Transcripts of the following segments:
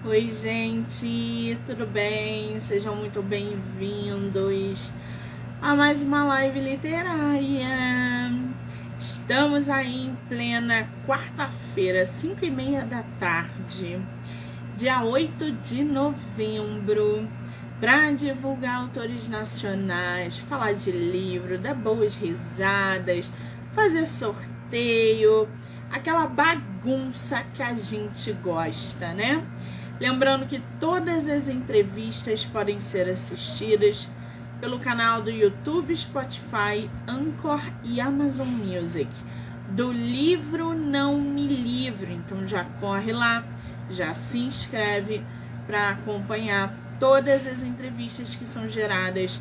Oi, gente, tudo bem? Sejam muito bem-vindos a mais uma live literária. Estamos aí em plena quarta-feira, 5h30 da tarde, dia 8 de novembro, para divulgar autores nacionais, falar de livro, dar boas risadas, fazer sorteio, aquela bagunça que a gente gosta, né? Lembrando que todas as entrevistas podem ser assistidas pelo canal do YouTube, Spotify, Anchor e Amazon Music, do Livro Não Me Livro. Então já corre lá, já se inscreve para acompanhar todas as entrevistas que são geradas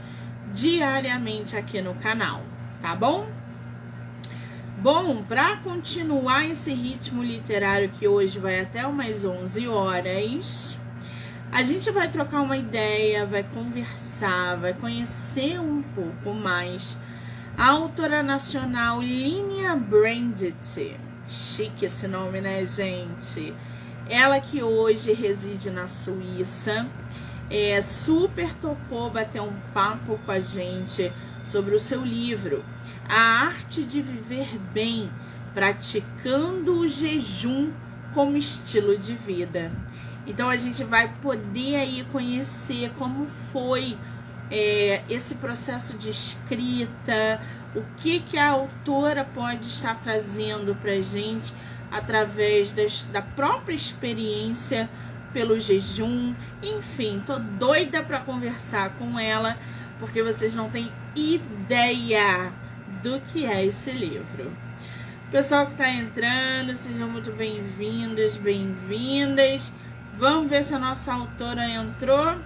diariamente aqui no canal, tá bom? Bom, para continuar esse ritmo literário que hoje vai até umas 11 horas, a gente vai trocar uma ideia, vai conversar, vai conhecer um pouco mais a autora nacional Línia Brandt. Chique esse nome, né, gente? Ela que hoje reside na Suíça, super topou bater um papo com a gente sobre o seu livro, A Arte de Viver Bem, praticando o jejum como estilo de vida. Então a gente vai poder aí conhecer como foi esse processo de escrita, o que a autora pode estar trazendo para a gente através da própria experiência pelo jejum. Enfim, tô doida para conversar com ela, porque vocês não têm ideia do que é esse livro. Pessoal que está entrando, sejam muito bem-vindos, bem-vindas. Vamos ver se a nossa autora entrou.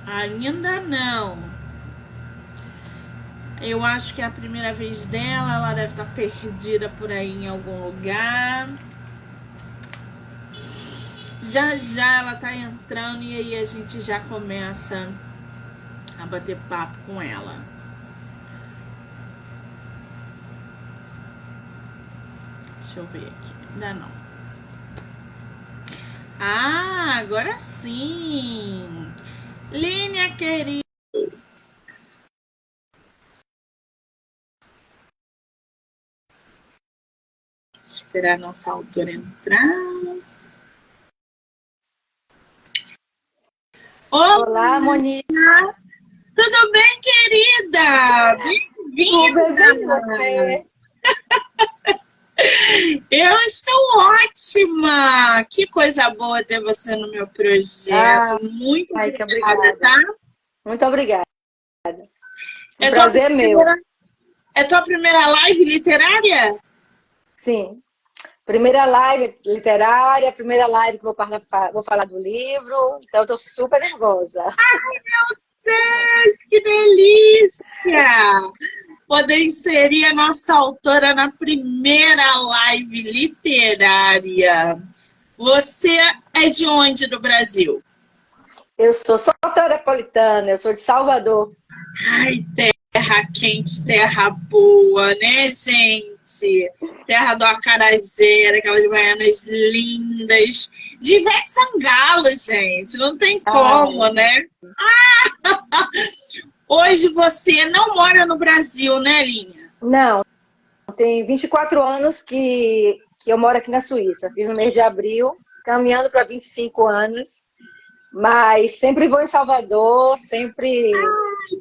Ainda não. Eu acho que é a primeira vez dela, ela deve estar perdida por aí em algum lugar. Já ela tá entrando e aí a gente já começa a bater papo com ela. Deixa eu ver aqui. Ainda não. Ah, agora sim! Línia, querida. Esperar a nossa autora entrar. Olá, Monique. Tudo bem, querida? Bem-vinda! Tudo bem, você? Eu estou ótima! Que coisa boa ter você no meu projeto. Muito obrigada, tá? Muito obrigada. Um prazer é meu. É tua primeira live literária? Sim. Primeira live literária, primeira live que vou falar do livro. Então, eu estou super nervosa. Ai, meu Deus, que delícia! Poder inserir a nossa autora na primeira live literária. Você é de onde do Brasil? Eu sou soteropolitana, eu sou de Salvador. Ai, terra quente, terra boa, né, gente? Terra do acarajé, aquelas baianas lindas. De Ivete Sangalo, gente. Não tem como, né? Ah! Hoje você não mora no Brasil, né, Línia? Não. Tem 24 anos que eu moro aqui na Suíça. Fiz no mês de abril, caminhando para 25 anos. Mas sempre vou em Salvador, sempre...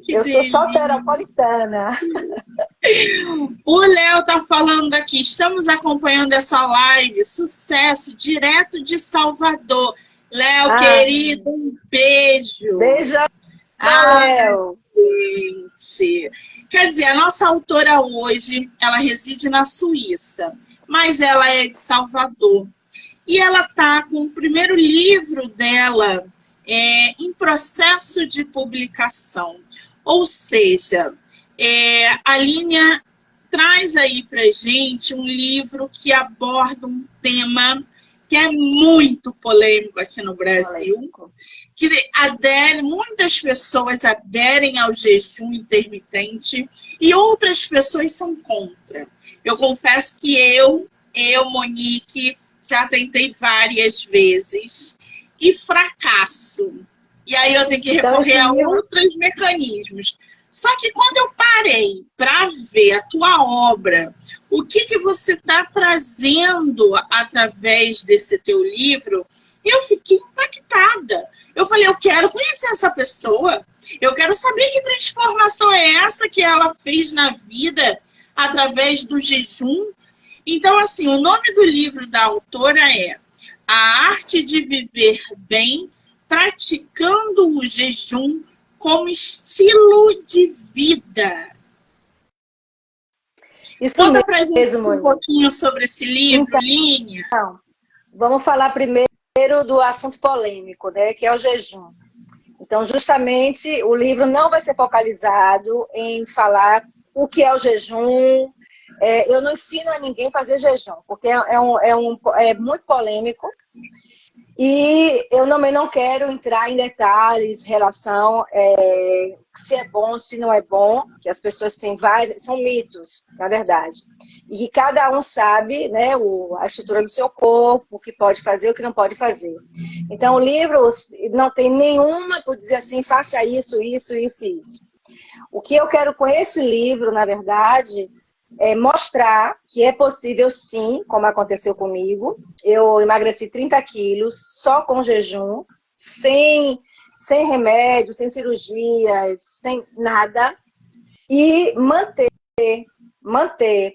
Eu sou soteropolitana. O Léo tá falando aqui, estamos acompanhando essa live, sucesso, direto de Salvador. Léo, querido, um beijo. Beijo, Léo. Gente. Quer dizer, a nossa autora hoje, ela reside na Suíça, mas ela é de Salvador. E ela tá com o primeiro livro dela em processo de publicação. Ou seja, a Línia traz aí pra gente um livro que aborda um tema que é muito polêmico aqui no Brasil, que muitas pessoas aderem ao jejum intermitente e outras pessoas são contra. Eu confesso que eu, Monique, já tentei várias vezes e fracasso. E aí eu tenho que recorrer a outros mecanismos. Só que quando eu parei para ver a tua obra, o que você está trazendo através desse teu livro, eu fiquei impactada. Eu falei, eu quero conhecer essa pessoa, eu quero saber que transformação é essa que ela fez na vida através do jejum. Então, assim, o nome do livro da autora é A Arte de Viver Bem, Praticando o Jejum como Estilo de Vida. Isso Conta pra gente mesmo, um pouquinho sobre esse livro, Línia. Então, vamos falar primeiro do assunto polêmico, né, que é o jejum. Então, justamente, o livro não vai ser focalizado em falar o que é o jejum. Eu não ensino a ninguém a fazer jejum, porque é muito polêmico. E eu também não quero entrar em detalhes em relação se é bom, se não é bom, que as pessoas têm vários, são mitos, na verdade. E que cada um sabe, né, a estrutura do seu corpo, o que pode fazer, o que não pode fazer. Então, o livro não tem nenhuma por dizer assim, faça isso, isso, isso e isso. O que eu quero com esse livro, na verdade, é mostrar que é possível sim, como aconteceu comigo. Eu emagreci 30 quilos só com jejum, sem remédio, sem cirurgias, sem nada. E manter.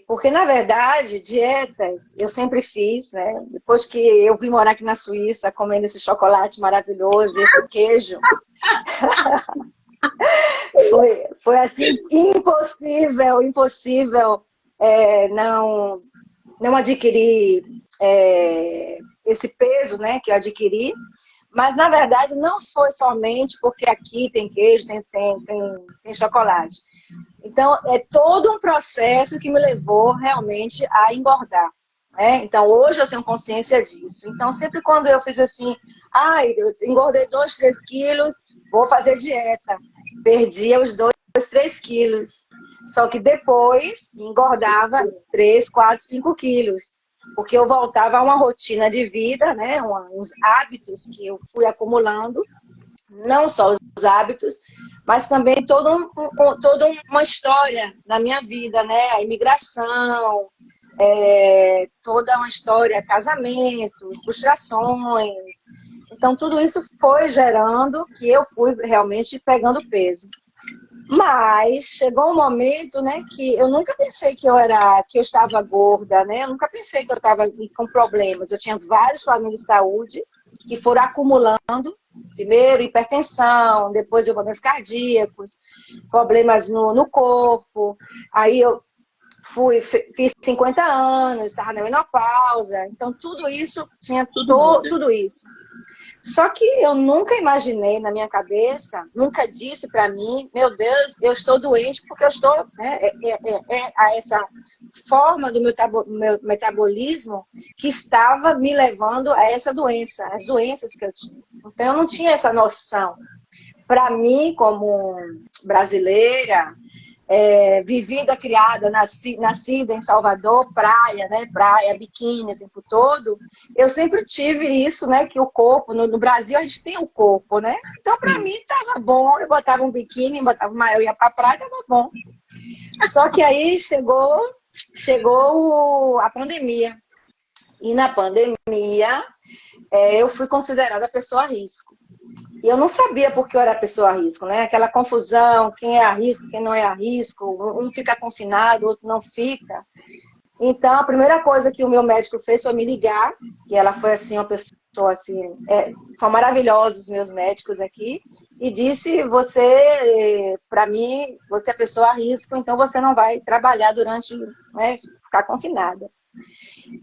Porque, na verdade, dietas eu sempre fiz, né? Depois que eu vim morar aqui na Suíça, comendo esse chocolate maravilhoso, esse queijo... Foi assim, impossível não adquirir esse peso, né, que eu adquiri. Mas, na verdade, não foi somente porque aqui tem queijo, tem chocolate. Então, é todo um processo que me levou realmente a engordar. Né? Então, hoje eu tenho consciência disso. Então, sempre quando eu fiz assim, eu engordei 2, 3 quilos, vou fazer dieta. Perdia os 2, 3 quilos. Só que depois engordava 3, 4, 5 quilos. Porque eu voltava a uma rotina de vida, né? Uns hábitos que eu fui acumulando. Não só os hábitos, mas também toda uma história na minha vida, né? A imigração, toda uma história, casamentos, frustrações. Então, tudo isso foi gerando que eu fui realmente pegando peso. Mas chegou um momento, né, que eu nunca pensei que eu estava gorda, né? Eu nunca pensei que eu estava com problemas. Eu tinha vários problemas de saúde que foram acumulando. Primeiro, hipertensão, depois problemas cardíacos, problemas no corpo. Aí eu fiz 50 anos, estava na menopausa. Então, tudo isso, tinha tudo isso. Só que eu nunca imaginei na minha cabeça, nunca disse para mim, meu Deus, eu estou doente porque eu estou, né, essa forma do meu metabolismo que estava me levando a essa doença, as doenças que eu tinha. Então eu não tinha essa noção. Para mim, como brasileira, vivida, criada, nascida em Salvador, praia, né? Praia, biquíni o tempo todo, eu sempre tive isso, né? Que o corpo, no Brasil a gente tem o corpo, né? Então, para mim, tava bom, eu botava um biquíni, botava uma, eu ia pra praia, tava bom. Só que aí chegou a pandemia. E na pandemia, eu fui considerada pessoa a risco. E eu não sabia por que eu era pessoa a risco, né? Aquela confusão, quem é a risco, quem não é a risco, um fica confinado, o outro não fica. Então, a primeira coisa que o meu médico fez foi me ligar, que ela foi assim, uma pessoa assim, são maravilhosos os meus médicos aqui, e disse, para mim, você é pessoa a risco, então você não vai trabalhar durante, né, ficar confinada.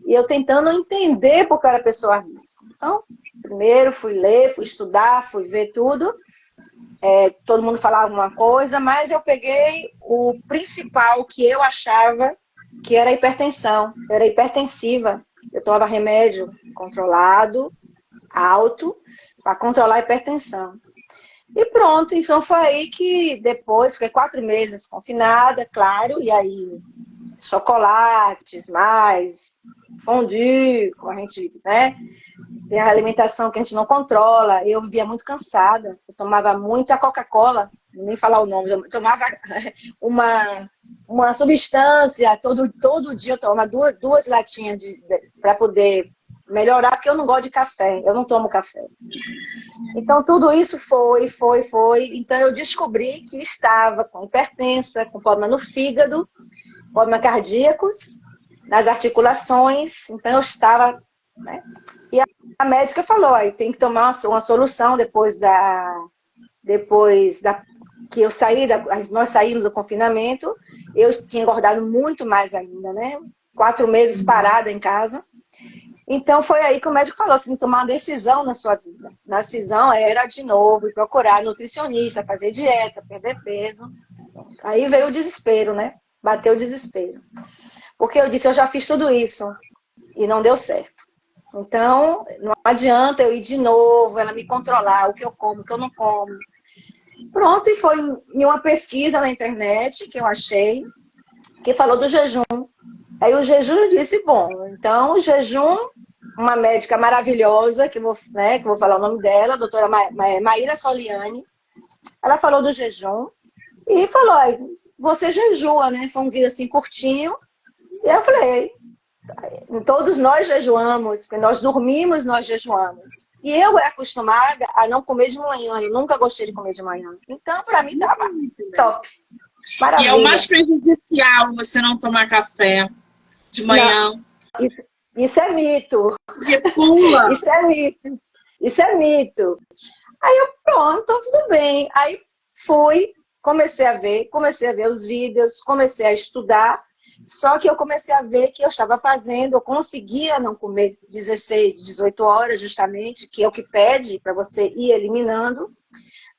E eu tentando entender porque eu era pessoa a risco. Então, primeiro fui ler, fui estudar, fui ver tudo. Todo mundo falava uma coisa, mas eu peguei o principal que eu achava que era a hipertensão. Eu era hipertensiva. Eu tomava remédio controlado, alto, para controlar a hipertensão. E pronto, então foi aí que depois, fiquei 4 meses confinada, claro, e aí chocolates, mais fondue, como a gente, né? Tem a alimentação que a gente não controla. Eu vivia muito cansada. Eu tomava muita Coca-Cola, nem falar o nome. Eu tomava uma substância, todo dia eu tomava duas latinhas para poder melhorar, porque eu não gosto de café. Eu não tomo café. Então, tudo isso foi. Então, eu descobri que estava com hipertensa, com problema no fígado, problema cardíacos, nas articulações. Então, eu estava, né? E a médica falou, aí tem que tomar uma solução depois que eu saí, nós saímos do confinamento. Eu tinha engordado muito mais ainda, né? 4 meses parada em casa. Então, foi aí que o médico falou, você tem que tomar uma decisão na sua vida. A decisão era, de novo, ir procurar nutricionista, fazer dieta, perder peso. Aí veio o desespero, né? Bateu o desespero. Porque eu disse, eu já fiz tudo isso e não deu certo. Então, não adianta eu ir de novo, ela me controlar, o que eu como, o que eu não como. Pronto, e foi em uma pesquisa na internet que eu achei, que falou do jejum. Aí o jejum, eu disse, bom, então o jejum, uma médica maravilhosa, que vou falar o nome dela, a doutora Maíra Soliani, ela falou do jejum e falou, você jejua, né? Foi um vídeo assim curtinho. E eu falei, todos nós jejuamos, porque nós dormimos, nós jejuamos. E eu era acostumada a não comer de manhã, eu nunca gostei de comer de manhã. Então, para mim, estava top. Maravilha. E é o mais prejudicial você não tomar café de manhã. Não, isso é mito. Pula. Isso é mito. Aí eu, pronto, tudo bem. Aí comecei a ver os vídeos, comecei a estudar. Só que eu comecei a ver que eu estava fazendo, eu conseguia não comer 16, 18 horas, justamente, que é o que pede para você ir eliminando.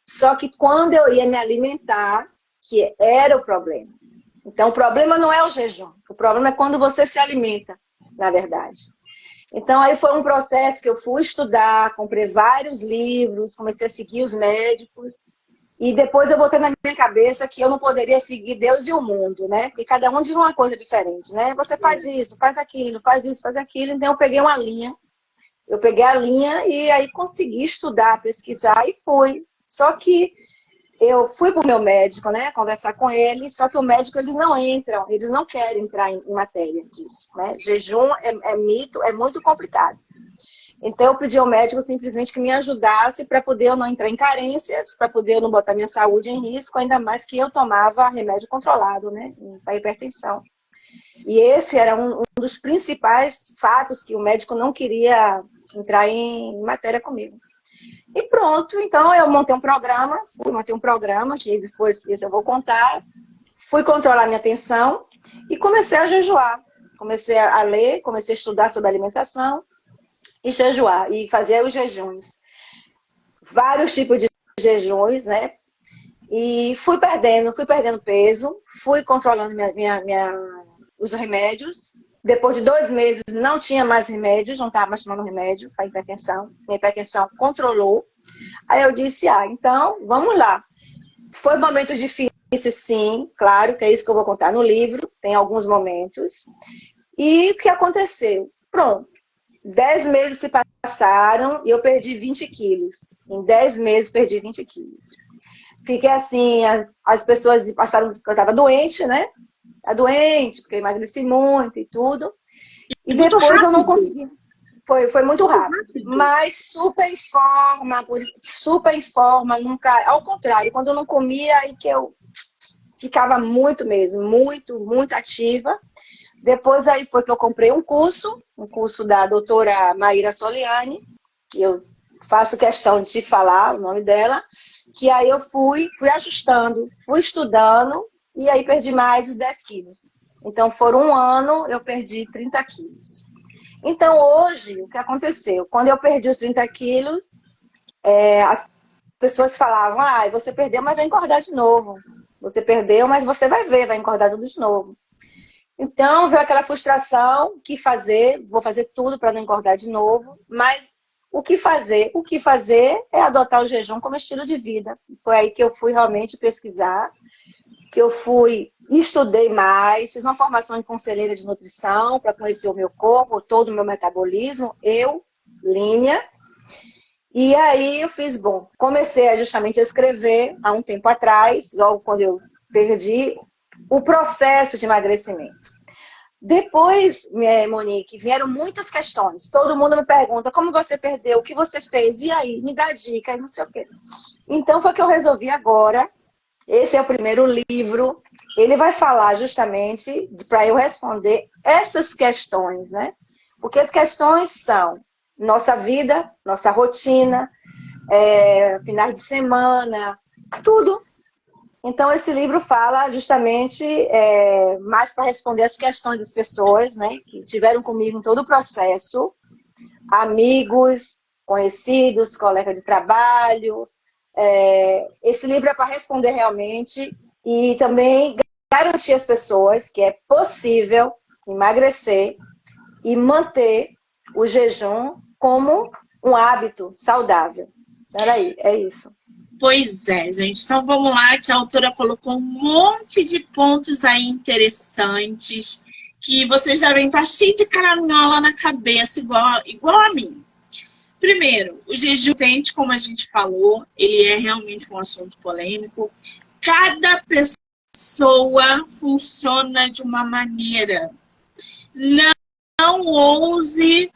Só que quando eu ia me alimentar, que era o problema. Então, o problema não é o jejum. O problema é quando você se alimenta, na verdade. Então, aí foi um processo que eu fui estudar, comprei vários livros, comecei a seguir os médicos. E depois eu botei na minha cabeça que eu não poderia seguir Deus e o mundo, né? Porque cada um diz uma coisa diferente, né? Você faz isso, faz aquilo, faz isso, faz aquilo. Então, eu peguei uma linha. Eu peguei a linha e aí consegui estudar, pesquisar e fui. Só que eu fui para o meu médico, né, conversar com ele, só que o médico, eles não entram, eles não querem entrar em matéria disso, né? Jejum é mito, é muito complicado. Então, eu pedi ao médico simplesmente que me ajudasse para poder eu não entrar em carências, para poder eu não botar minha saúde em risco, ainda mais que eu tomava remédio controlado, né, para hipertensão. E esse era um dos principais fatos que o médico não queria entrar em matéria comigo. E pronto, então eu montei um programa, que depois isso eu vou contar. Fui controlar minha atenção e comecei a jejuar. Comecei a ler, comecei a estudar sobre alimentação e jejuar, e fazer os jejuns. Vários tipos de jejuns, né? E fui perdendo peso, fui controlando os remédios. Depois de 2 meses, não tinha mais remédios, não estava mais tomando remédio para hipertensão. Minha hipertensão controlou. Aí eu disse, então, vamos lá. Foi momentos difíceis, sim, claro, que é isso que eu vou contar no livro. Tem alguns momentos. E o que aconteceu? Pronto. 10 meses se passaram e eu perdi 20 quilos. Em 10 meses, perdi 20 quilos. Fiquei assim, as pessoas passaram que eu estava doente, né? Tá doente, porque eu emagreci muito e tudo. E depois eu não consegui. Foi muito rápido. Mas super em forma, nunca. Ao contrário, quando eu não comia, aí que eu ficava muito mesmo, muito ativa. Depois aí foi que eu comprei um curso da doutora Maíra Soliani, que eu faço questão de te falar o nome dela, que aí eu fui ajustando, fui estudando, e aí perdi mais os 10 quilos. Então, por um ano, eu perdi 30 quilos. Então, hoje, o que aconteceu? Quando eu perdi os 30 quilos, as pessoas falavam, você perdeu, mas vai engordar de novo. Você perdeu, mas você vai ver, vai engordar tudo de novo. Então, veio aquela frustração, o que fazer? Vou fazer tudo para não engordar de novo, mas o que fazer? O que fazer é adotar o jejum como estilo de vida. Foi aí que eu fui realmente pesquisar, que eu fui estudei mais, fiz uma formação em conselheira de nutrição para conhecer o meu corpo, todo o meu metabolismo, eu, Línia. E aí eu fiz, bom, comecei justamente a escrever há um tempo atrás, logo quando eu perdi o processo de emagrecimento. Depois, Monique, vieram muitas questões. Todo mundo me pergunta como você perdeu, o que você fez, e aí, me dá dica, não sei o quê. Então foi que eu resolvi agora. Esse é o primeiro livro. Ele vai falar justamente para eu responder essas questões, né? Porque as questões são nossa vida, nossa rotina, finais de semana, tudo. Então, esse livro fala justamente mais para responder as questões das pessoas, né, que tiveram comigo em todo o processo, amigos, conhecidos, colegas de trabalho. Esse livro é para responder realmente e também garantir às pessoas que é possível emagrecer e manter o jejum como um hábito saudável. Peraí, é isso. Pois é, gente. Então vamos lá, que a autora colocou um monte de pontos aí interessantes que vocês devem estar cheios de caraminhola na cabeça, igual a mim. Primeiro, o jejum tente, como a gente falou, ele é realmente um assunto polêmico. Cada pessoa funciona de uma maneira. Não ouse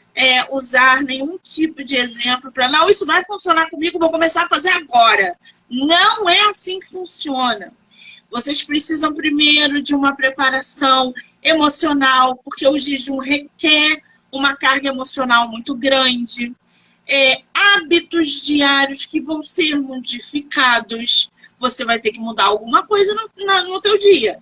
usar nenhum tipo de exemplo para não, isso vai funcionar comigo, vou começar a fazer agora. Não é assim que funciona. Vocês precisam primeiro de uma preparação emocional, porque o jejum requer uma carga emocional muito grande. Hábitos diários que vão ser modificados. Você vai ter que mudar alguma coisa no teu dia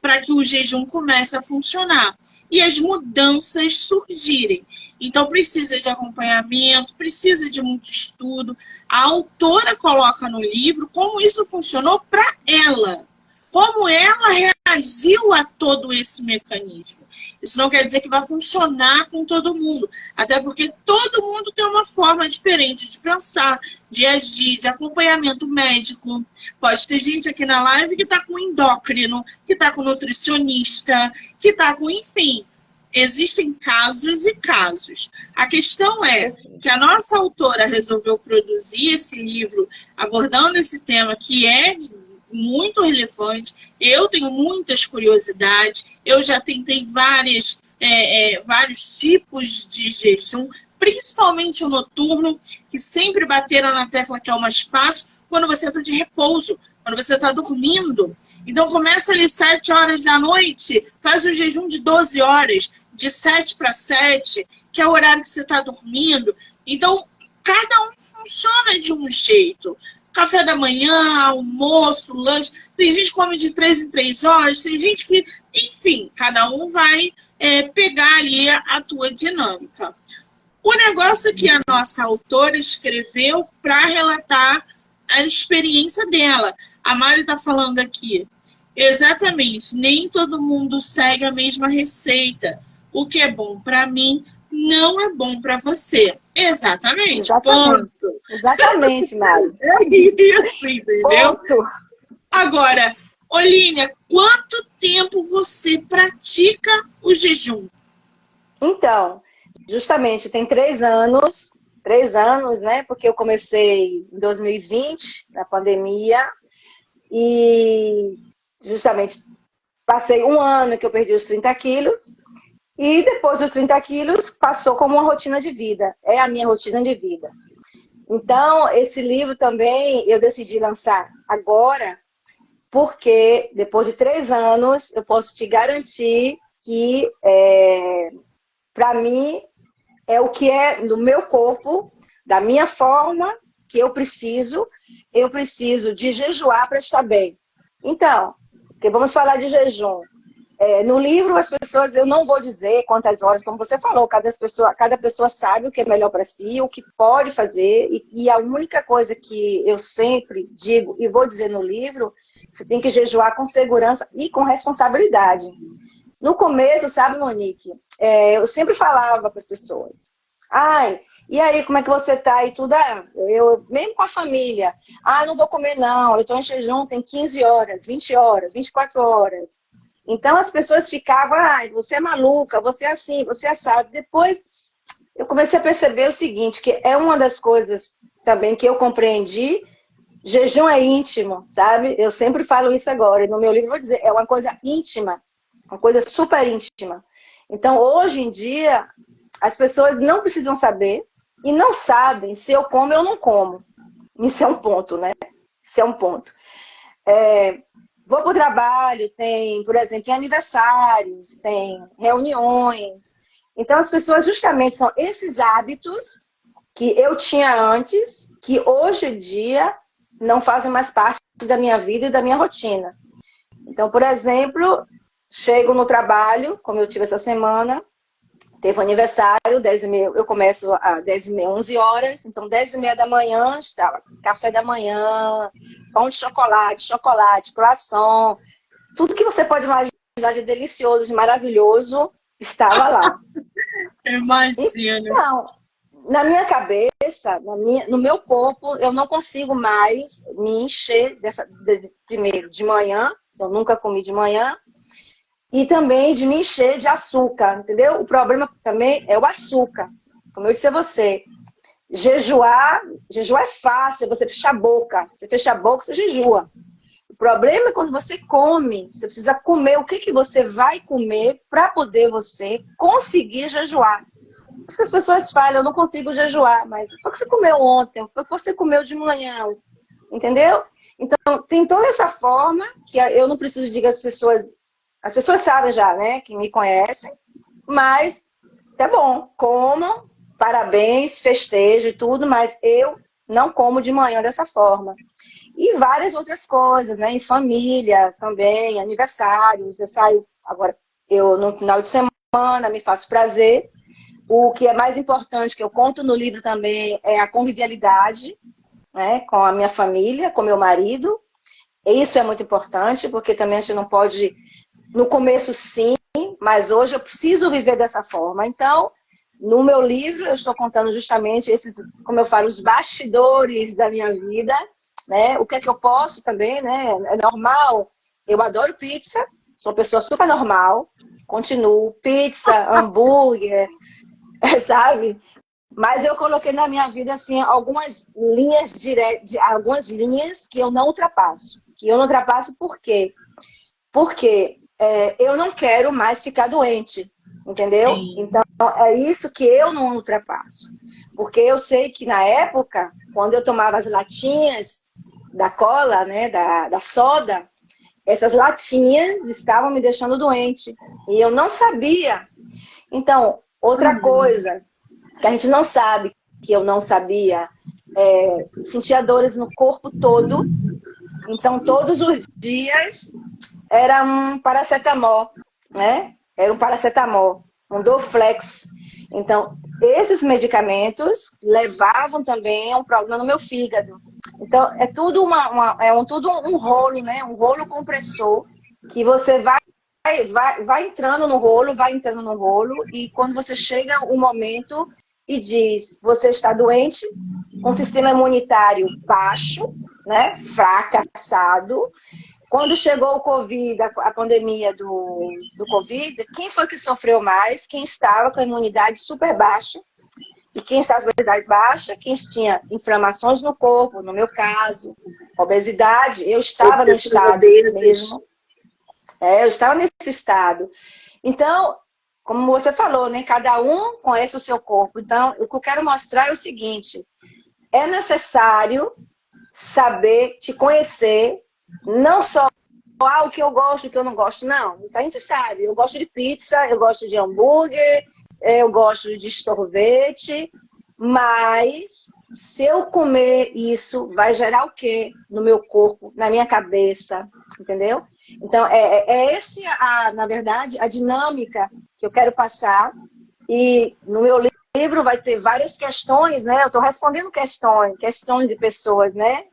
para que o jejum comece a funcionar e as mudanças surgirem. Então, precisa de acompanhamento, precisa de muito estudo. A autora coloca no livro como isso funcionou para ela, como ela reagiu a todo esse mecanismo. Isso não quer dizer que vai funcionar com todo mundo, até porque todo mundo tem uma forma diferente de pensar, de agir, de acompanhamento médico. Pode ter gente aqui na live que está com endócrino, que está com nutricionista, que está com, enfim. Existem casos e casos. A questão é que a nossa autora resolveu produzir esse livro abordando esse tema que é muito relevante. Eu tenho muitas curiosidades. Eu já tentei vários tipos de jejum, principalmente o noturno, que sempre bateram na tecla que é o mais fácil, quando você está de repouso, quando você está dormindo. Então, começa ali 7 horas da noite, faz um jejum de 12 horas, de 7 para 7, que é o horário que você está dormindo. Então, cada um funciona de um jeito. Café da manhã, almoço, lanche. Tem gente que come de 3 em 3 horas, tem gente que... Enfim, cada um vai pegar ali a tua dinâmica. O negócio que a nossa autora escreveu para relatar a experiência dela. A Mari está falando aqui. Exatamente, nem todo mundo segue a mesma receita. O que é bom para mim não é bom para você. Exatamente. Ponto. Exatamente, Mari. É isso, entendeu? Ponto. Agora, Olínia, quanto tempo você pratica o jejum? Então, justamente tem 3 anos. 3 anos, né? Porque eu comecei em 2020, na pandemia. E justamente passei 1 ano que eu perdi os 30 quilos. E depois dos 30 quilos, passou como uma rotina de vida. É a minha rotina de vida. Então, esse livro também eu decidi lançar agora, porque depois de 3 anos, eu posso te garantir que, para mim, é o que é no meu corpo, da minha forma, que eu preciso de jejuar para estar bem. Então, porque vamos falar de jejum. No livro, as pessoas, eu não vou dizer quantas horas, como você falou, cada pessoa sabe o que é melhor para si, o que pode fazer, e a única coisa que eu sempre digo, e vou dizer no livro, você tem que jejuar com segurança e com responsabilidade. No começo, sabe, Monique, eu sempre falava para as pessoas, e aí, como é que você tá? E tudo, mesmo com a família, não vou comer não, eu estou em jejum, tem 15 horas, 20 horas, 24 horas. Então as pessoas ficavam, ai, você é maluca, você é assim, você é assado. Depois eu comecei a perceber o seguinte, que é uma das coisas também que eu compreendi, jejum é íntimo, sabe? Eu sempre falo isso agora, e no meu livro vou dizer, é uma coisa íntima, uma coisa super íntima. Então, hoje em dia, as pessoas não precisam saber e não sabem se eu como ou não como. Isso é um ponto, né? Isso é um ponto. Vou para o trabalho, tem, por exemplo, tem aniversários, tem reuniões. Então, as pessoas justamente são esses hábitos que eu tinha antes, que hoje em dia não fazem mais parte da minha vida e da minha rotina. Então, por exemplo, chego no trabalho, como eu tive essa semana, teve um aniversário, 10h30, eu começo às 10h30, 11 horas, então 10h30 da manhã, estava café da manhã, pão de chocolate, croissant, tudo que você pode imaginar de delicioso, de maravilhoso, estava lá. Imagina. Então, na minha cabeça, no meu corpo, eu não consigo mais me encher primeiro, de manhã, eu nunca comi de manhã, e também de me encher de açúcar, entendeu? O problema também é o açúcar. Como eu disse a você, jejuar é fácil, você fecha a boca. Você fecha a boca, você jejua. O problema é quando você come. Você precisa comer o que você vai comer para poder você conseguir jejuar. Porque as pessoas falam, eu não consigo jejuar, mas o que você comeu ontem? O que você comeu de manhã? Entendeu? Então, tem toda essa forma que eu não preciso dizer às pessoas. As pessoas sabem já, né, que me conhecem, mas é bom, comam, parabéns, festejo e tudo, mas eu não como de manhã dessa forma. E várias outras coisas, né, em família também, aniversários, eu saio, agora, eu no final de semana me faço prazer. O que é mais importante, que eu conto no livro também, é a convivialidade, né, com a minha família, com meu marido. Isso é muito importante, porque também a gente não pode... No começo, sim, mas hoje eu preciso viver dessa forma. Então, no meu livro, eu estou contando justamente esses, como eu falo, os bastidores da minha vida, né? O que é que eu posso também, né? É normal. Eu adoro pizza, sou uma pessoa super normal, continuo. Pizza, hambúrguer, sabe? Mas eu coloquei na minha vida, assim, algumas linhas algumas linhas que eu não ultrapasso. Que eu não ultrapasso por quê? Porque eu não quero mais ficar doente, entendeu? Sim. Então, é isso que eu não ultrapasso. Porque eu sei que na época, quando eu tomava as latinhas da cola, né, da soda, essas latinhas estavam me deixando doente. E eu não sabia. Então, outra coisa que a gente não sabe, que eu não sabia, sentia dores no corpo todo. Então, todos os dias era um paracetamol, né? Era um paracetamol, um Dorflex. Então, esses medicamentos levavam também a um problema no meu fígado. Então, é tudo tudo um rolo, né? Um rolo compressor que você vai entrando no rolo, e quando você chega um momento e diz, você está doente, com sistema imunitário baixo, né? Fracassado. Quando chegou o Covid, a pandemia do Covid, quem foi que sofreu mais? Quem estava com a imunidade super baixa. E quem estava com a imunidade baixa, quem tinha inflamações no corpo, no meu caso, obesidade, eu estava no estado mesmo. Eu estava nesse estado. Então, como você falou, né? Cada um conhece o seu corpo. Então, o que eu quero mostrar é o seguinte: é necessário saber te conhecer, não só o que eu gosto, o que eu não gosto, não. Isso a gente sabe. Eu gosto de pizza, eu gosto de hambúrguer, eu gosto de sorvete, mas se eu comer isso, vai gerar o quê no meu corpo, na minha cabeça, entendeu? Então, na verdade, a dinâmica que eu quero passar. E no meu livro vai ter várias questões, né? Eu estou respondendo questões de pessoas, né?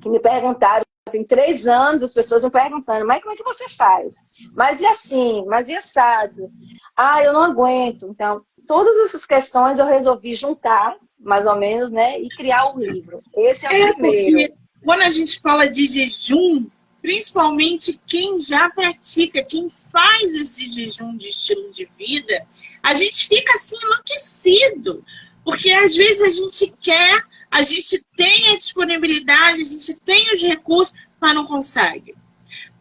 Que me perguntaram. Tem 3 anos as pessoas me perguntando, mas como é que você faz? Mas e assim? Mas e assado? Ah, eu não aguento. Então, todas essas questões eu resolvi juntar, mais ou menos, né? E criar um livro. Esse é o primeiro. Porque quando a gente fala de jejum, principalmente quem já pratica, quem faz esse jejum de estilo de vida, a gente fica assim enlouquecido, porque às vezes a gente quer, a gente tem a disponibilidade, a gente tem os recursos, mas não consegue.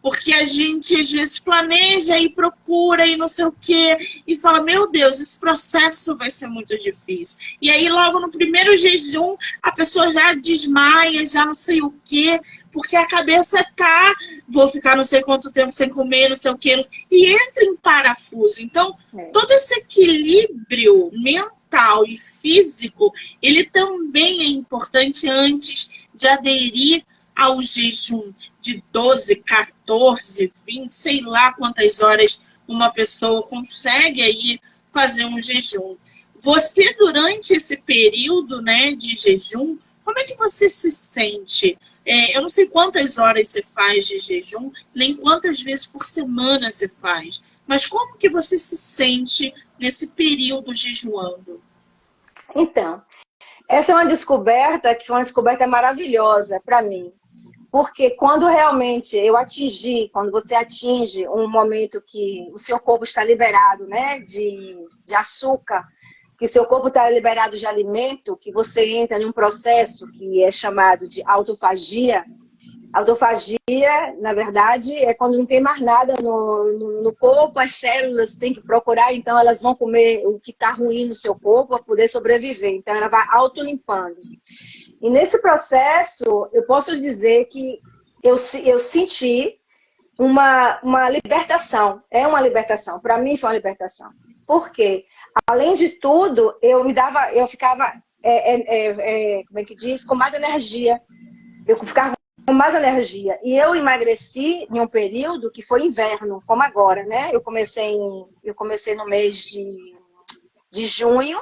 Porque a gente, às vezes, planeja e procura e não sei o quê, e fala, meu Deus, esse processo vai ser muito difícil. E aí, logo no primeiro jejum, a pessoa já desmaia, já não sei o quê, porque a cabeça tá, vou ficar não sei quanto tempo sem comer, não sei o quê, e entra em parafuso. Então, todo esse equilíbrio mental e físico, ele também é importante antes de aderir ao jejum de 12, 14, 20, sei lá quantas horas uma pessoa consegue aí fazer um jejum. Você, durante esse período, né, de jejum, como é que você se sente? Eu não sei quantas horas você faz de jejum, nem quantas vezes por semana você faz, mas como que você se sente nesse período jejuando? Então, essa é uma descoberta que foi uma descoberta maravilhosa para mim. Porque quando realmente quando você atinge um momento que o seu corpo está liberado, né, de açúcar, que seu corpo está liberado de alimento, que você entra em um processo que é chamado de autofagia. Autofagia, na verdade, é quando não tem mais nada no corpo, as células têm que procurar, então elas vão comer o que está ruim no seu corpo para poder sobreviver. Então ela vai autolimpando. E nesse processo, eu posso dizer que eu senti uma libertação. É uma libertação. Para mim foi uma libertação. Por quê? Além de tudo, eu ficava, como é que diz? Com mais energia. Eu ficava com mais energia. E eu emagreci em um período que foi inverno, como agora, né? Eu comecei no mês de junho.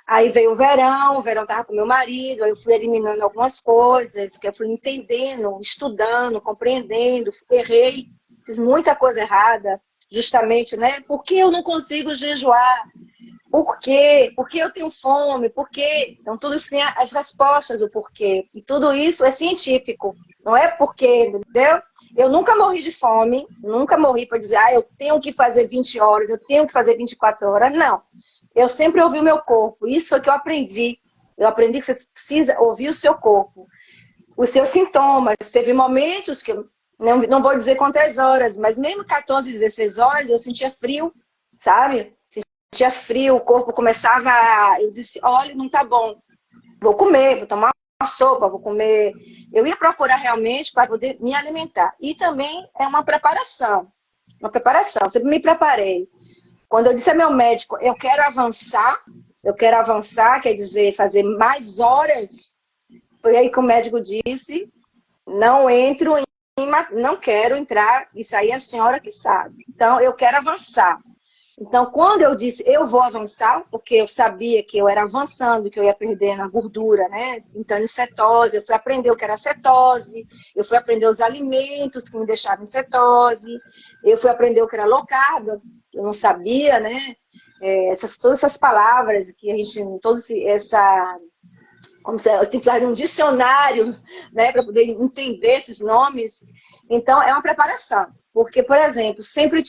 Aí veio o verão estava com meu marido, aí eu fui eliminando algumas coisas, que eu fui entendendo, estudando, compreendendo, errei, fiz muita coisa errada, justamente, né? Por que eu não consigo jejuar? Por quê? Por que eu tenho fome? Por quê? Então, tudo isso tem as respostas, o porquê. E tudo isso é científico, não é porque, entendeu? Eu nunca morri de fome, nunca morri para dizer, eu tenho que fazer 20 horas, eu tenho que fazer 24 horas, não. Eu sempre ouvi o meu corpo. Isso foi que eu aprendi. Eu aprendi que você precisa ouvir o seu corpo. Os seus sintomas. Teve momentos que eu não vou dizer quantas horas, mas mesmo 14, 16 horas eu sentia frio, sabe? Sentia frio, o corpo começava Eu disse, olha, não tá bom. Vou comer, vou tomar uma sopa, vou comer. Eu ia procurar realmente para poder me alimentar. E também é uma preparação. Uma preparação. Sempre me preparei. Quando eu disse ao meu médico, eu quero avançar, quer dizer, fazer mais horas, foi aí que o médico disse, não quero entrar, isso aí é a senhora que sabe. Então, eu quero avançar. Então, quando eu disse, eu vou avançar, porque eu sabia que eu era avançando, que eu ia perdendo a gordura, né? Entrando em cetose, eu fui aprender o que era cetose, eu fui aprender os alimentos que me deixavam em cetose, eu fui aprender o que era low carb, eu não sabia, né? Todas essas palavras que a gente, como se eu tenho que usar um dicionário, né, para poder entender esses nomes. Então, é uma preparação. Porque, por exemplo, sempre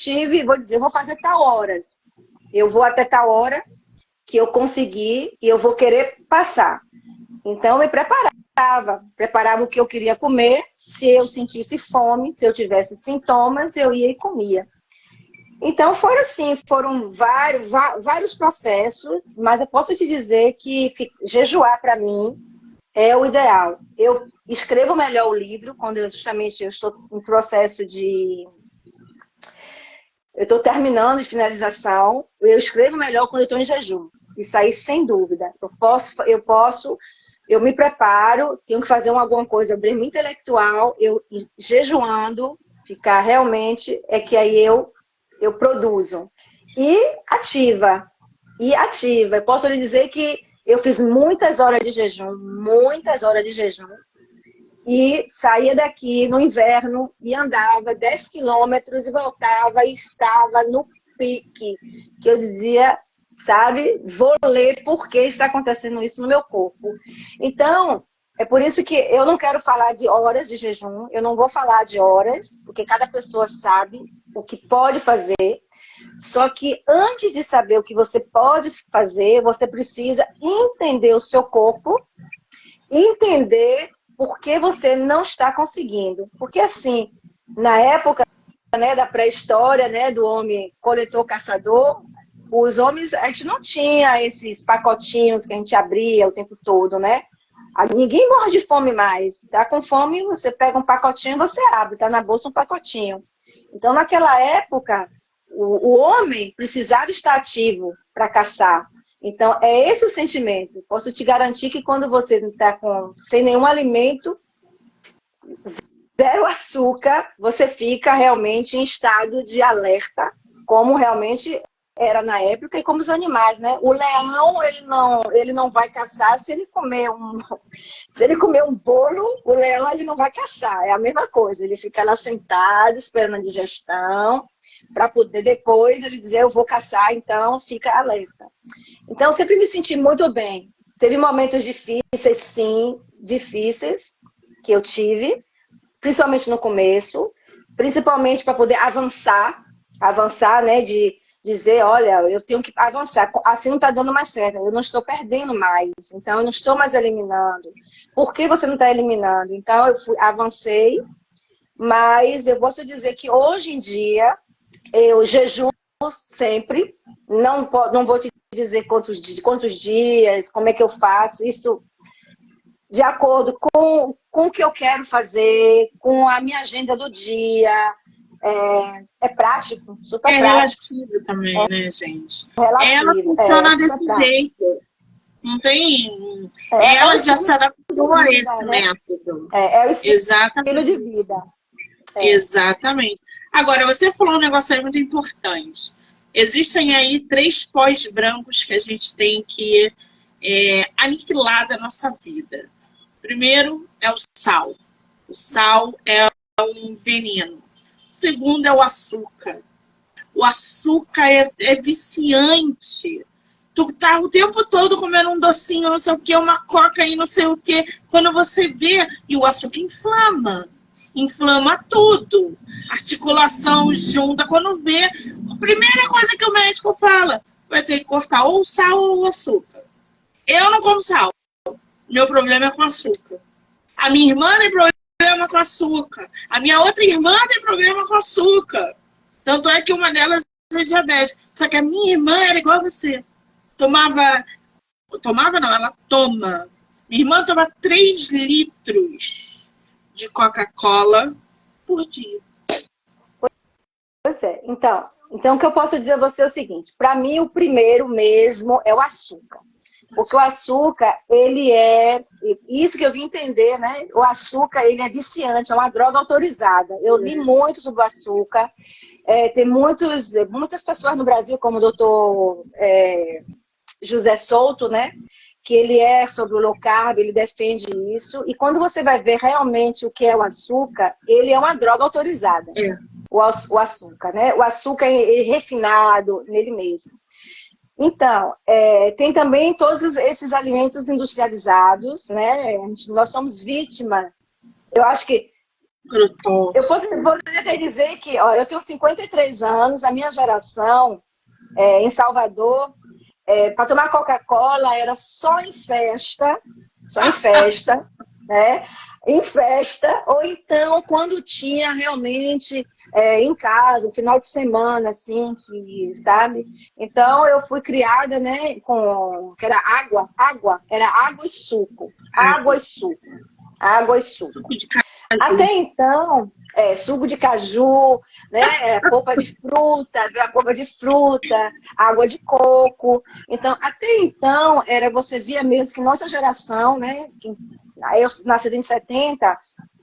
vou dizer, eu vou fazer tal horas. Eu vou até tal hora que eu conseguir e eu vou querer passar. Então, eu me preparava o que eu queria comer. Se eu sentisse fome, se eu tivesse sintomas, eu ia e comia. Então, foram vários processos, mas eu posso te dizer que jejuar, para mim, é o ideal. Eu escrevo melhor o livro, quando eu estou em processo de... Eu estou terminando de finalização, eu escrevo melhor quando eu estou em jejum. Isso aí, sem dúvida. Eu me preparo, tenho que fazer alguma coisa bem intelectual, eu jejuando, ficar realmente, é que aí eu produzo. E ativa. Eu posso lhe dizer que eu fiz muitas horas de jejum, e saía daqui no inverno e andava 10 quilômetros e voltava e estava no pique, que eu dizia, sabe, vou ler por que está acontecendo isso no meu corpo. Então, É por isso que eu não quero falar de horas de jejum, eu não vou falar de horas, porque cada pessoa sabe o que pode fazer. Só que antes de saber o que você pode fazer, você precisa entender o seu corpo, entender por que você não está conseguindo. Porque assim, na época, né, da pré-história, né, do homem coletor-caçador, os homens, a gente não tinha esses pacotinhos que a gente abria o tempo todo, né? Ninguém morre de fome mais. Tá com fome, você pega um pacotinho e você abre. Tá na bolsa um pacotinho. Então, naquela época, o homem precisava estar ativo para caçar. Então, é esse o sentimento. Posso te garantir que quando você está sem nenhum alimento, zero açúcar, você fica realmente em estado de alerta, como realmente era na época, e como os animais, né? O leão, ele não vai caçar se ele comer um bolo, o leão ele não vai caçar, é a mesma coisa, ele fica lá sentado, esperando a digestão, para poder depois ele dizer, eu vou caçar, então fica alerta. Então, eu sempre me senti muito bem. Teve momentos difíceis, sim, difíceis, que eu tive, principalmente no começo, principalmente para poder avançar, né, de dizer, olha, eu tenho que avançar, assim não está dando mais certo, eu não estou perdendo mais, então eu não estou mais eliminando. Por que você não está eliminando? Então eu avancei, mas eu posso dizer que hoje em dia eu jejuo sempre, não vou te dizer quantos dias, como é que eu faço, isso de acordo com o que eu quero fazer, com a minha agenda do dia. É prático, super prático. É relativo também, né, gente? Ela Relativo, funciona super desse prático. jeito. Não tem. É o Ela já estilo se adaptou de a vida, esse né? método. É o estilo de Exatamente. vida. Exatamente. Agora, você falou um negócio aí muito importante. Existem aí 3 pós brancos que a gente tem que aniquilar da nossa vida. Primeiro é o sal. O sal é um veneno. O segundo é o açúcar. O açúcar é viciante. Tu tá o tempo todo comendo um docinho, não sei o que, uma coca e não sei o que. Quando você vê, e o açúcar inflama. Inflama tudo. Articulação junta. Quando vê, a primeira coisa que o médico fala, vai ter que cortar ou o sal ou o açúcar. Eu não como sal. Meu problema é com açúcar. A minha irmã tem problema com açúcar. A minha outra irmã tem problema com açúcar. Tanto é que uma delas é diabetes. Só que a minha irmã era igual a você. Tomava não, ela toma. Minha irmã toma 3 litros de Coca-Cola por dia. Pois é. Então, o que eu posso dizer a você é o seguinte. Para mim, o primeiro mesmo é o açúcar. Porque o açúcar, ele é... Isso que eu vim entender, né? O açúcar, ele é viciante, é uma droga autorizada. Eu li muito sobre o açúcar. Tem muitas pessoas no Brasil, como o doutor José Souto, né? Que ele é sobre o low carb, ele defende isso. E quando você vai ver realmente o que é o açúcar, ele é uma droga autorizada. O açúcar, né? O açúcar é refinado nele mesmo. Então, tem também todos esses alimentos industrializados, né? Nós somos vítimas. Eu acho que eu poderia até dizer que eu tenho 53 anos, a minha geração em Salvador, para tomar Coca-Cola era só em festa, né? Em festa, ou então quando tinha realmente em casa, final de semana, assim, que, sabe? Então eu fui criada, né, que era era água e suco. Água e suco. Suco de caju. Até então, suco de caju, né, polpa de fruta, água de coco. Então, até então, você via mesmo que nossa geração, né, eu nasci em 70,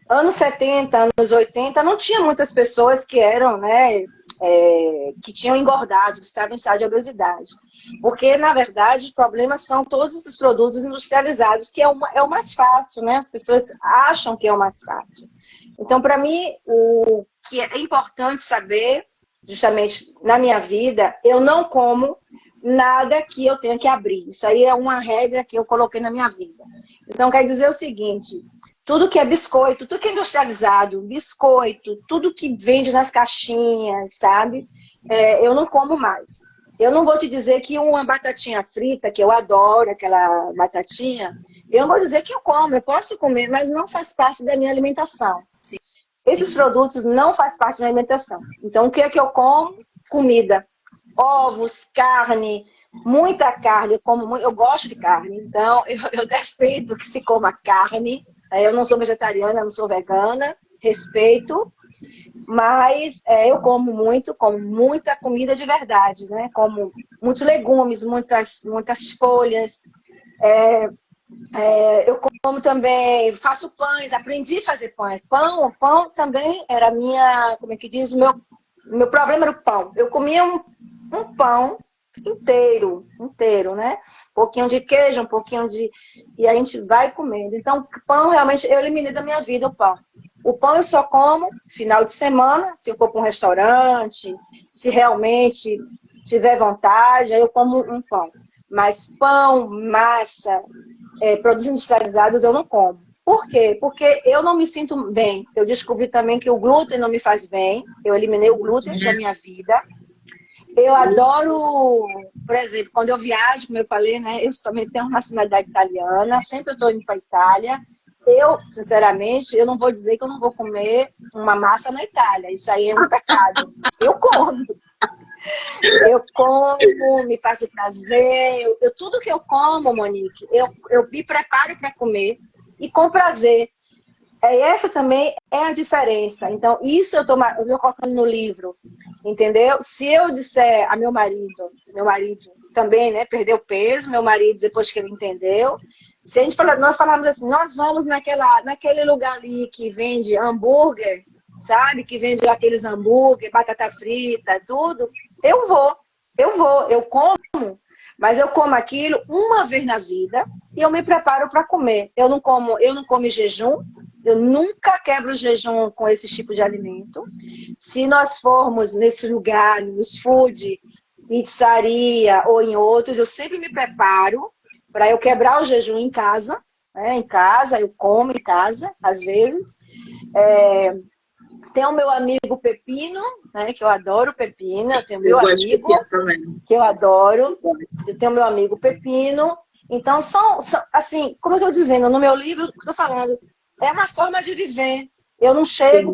anos 70, anos 80, não tinha muitas pessoas que eram, né, que tinham engordado, que estavam em estado de obesidade. Porque, na verdade, o problema são todos esses produtos industrializados, que é o mais fácil, né? As pessoas acham que é o mais fácil. Então, para mim, o que é importante saber, justamente na minha vida, eu não como nada que eu tenha que abrir. Isso aí é uma regra que eu coloquei na minha vida. Então, quer dizer o seguinte, tudo que é biscoito, tudo que é industrializado, biscoito, tudo que vende nas caixinhas, sabe? Eu não como mais. Eu não vou te dizer que uma batatinha frita, que eu adoro aquela batatinha, eu não vou dizer que eu como, eu posso comer, mas não faz parte da minha alimentação. Sim. Esses produtos não fazem parte da minha alimentação. Então, o que é que eu como? Comida. Ovos, carne, muita carne. Eu gosto de carne, então eu defendo que se coma carne. Eu não sou vegetariana, não sou vegana, respeito. Mas eu como muita comida de verdade, né? Como muitos legumes, muitas folhas. Eu como também, faço pães, aprendi a fazer pães. Pão também era minha, como é que diz, meu problema era o pão. Eu comia um pão inteiro, né? Um pouquinho de queijo, um pouquinho de... E a gente vai comendo. Então, pão, realmente, eu eliminei da minha vida o pão. O pão eu só como final de semana, se eu for para um restaurante, se realmente tiver vontade, aí eu como um pão. Mas pão, massa, produtos industrializados eu não como. Por quê? Porque eu não me sinto bem. Eu descobri também que o glúten não me faz bem. Eu eliminei o glúten da minha vida. Eu adoro, por exemplo, quando eu viajo, como eu falei, né? Eu também tenho uma nacionalidade italiana, sempre eu estou indo para a Itália. Eu, sinceramente, eu não vou dizer que eu não vou comer uma massa na Itália. Isso aí é um pecado. Eu como. Eu como, me faz prazer. Tudo que eu como, Monique, eu me preparo para comer e com prazer. Essa também é a diferença. Então, isso eu estou colocando no livro, entendeu? Se eu disser a meu marido também, né, perdeu peso, meu marido, depois que ele entendeu, se a gente nós falamos assim, nós vamos naquele lugar ali que vende hambúrguer, sabe? Que vende aqueles hambúrguer, batata frita, tudo, eu como, mas eu como aquilo uma vez na vida e eu me preparo para comer. Eu não como em jejum. Eu nunca quebro o jejum com esse tipo de alimento. Se nós formos nesse lugar, nos food, pizzaria ou em outros, eu sempre me preparo para eu quebrar o jejum em casa. Né? Em casa, eu como em casa, às vezes. Tem o meu amigo Pepino, né, que eu adoro Pepino. Eu tenho meu amigo que eu adoro. Eu tenho meu amigo Pepino. Então, assim, como eu estou dizendo, no meu livro, estou falando, é uma forma de viver. Eu não chego,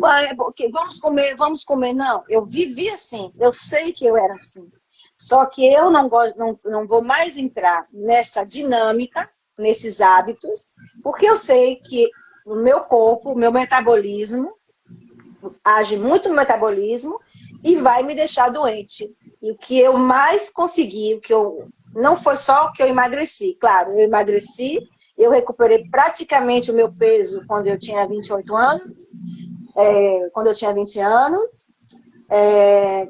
vamos comer. Não, eu vivi assim. Eu sei que eu era assim. Só que eu não vou mais entrar nessa dinâmica, nesses hábitos, porque eu sei que o meu corpo, o meu metabolismo, age muito no metabolismo e vai me deixar doente. E o que eu mais consegui, não foi só que eu emagreci. Claro, eu emagreci. Eu recuperei praticamente o meu peso quando eu tinha 28 anos, quando eu tinha 20 anos,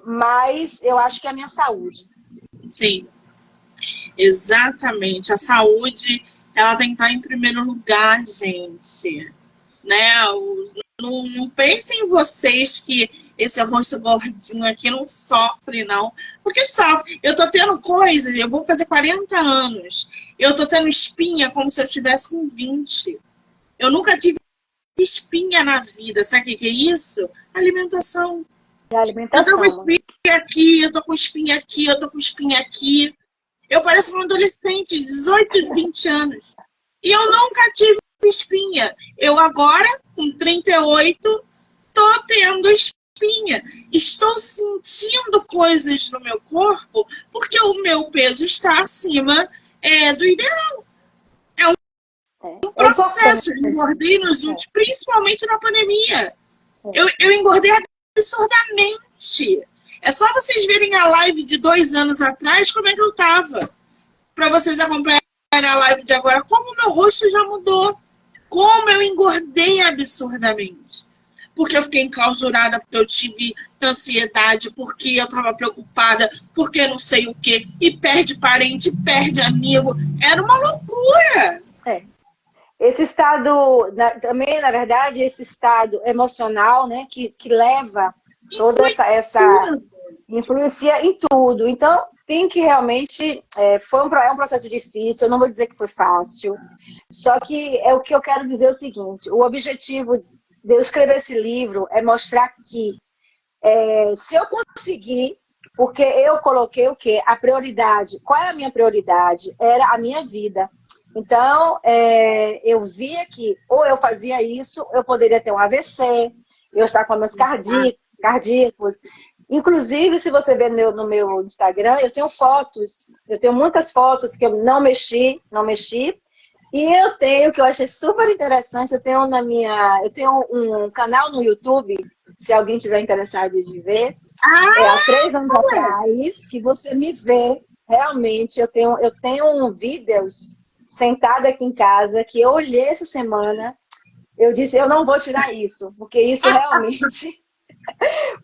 mas eu acho que é a minha saúde. Sim, exatamente. A saúde, ela tem que estar em primeiro lugar, gente. Né? Não pensem em vocês que esse rosto gordinho aqui não sofre, não. Porque sofre. Eu tô tendo coisas, eu vou fazer 40 anos. Eu tô tendo espinha como se eu estivesse com 20. Eu nunca tive espinha na vida. Sabe o que é isso? Alimentação. Alimentação. Eu tô com espinha aqui, eu tô com espinha aqui, eu tô com espinha aqui. Eu pareço um adolescente de 18, 20 anos. E eu nunca tive espinha. Eu agora, com 38, tô tendo espinha. Estou sentindo coisas no meu corpo porque o meu peso está acima do ideal. É um processo. Eu engordei nos últimos, principalmente na pandemia. Eu engordei absurdamente. É só vocês verem a live de 2 anos atrás, como é que eu tava. Para vocês acompanharem a live de agora, como o meu rosto já mudou. Como eu engordei absurdamente. Porque eu fiquei enclausurada, porque eu tive ansiedade, porque eu estava preocupada, porque não sei o quê. E perde parente, perde amigo. Era uma loucura. Esse estado, também, na verdade, esse estado emocional, né, que leva toda essa influencia em tudo. Então, tem que realmente... é um processo difícil, eu não vou dizer que foi fácil. Só que o que eu quero dizer é o seguinte, o objetivo de eu escrever esse livro é mostrar que se eu conseguir, porque eu coloquei o quê? A prioridade. Qual é a minha prioridade? Era a minha vida. Então, eu via que ou eu fazia isso, eu poderia ter um AVC, eu estar com meus cardíacos. Inclusive, se você ver no meu Instagram, eu tenho muitas fotos que eu não mexi. E eu tenho, que eu achei super interessante, eu tenho um canal no YouTube, se alguém tiver interessado de ver, há 3 anos atrás, que você me vê, realmente, eu tenho vídeos sentada aqui em casa, que eu olhei essa semana, eu disse, eu não vou tirar isso, porque isso realmente...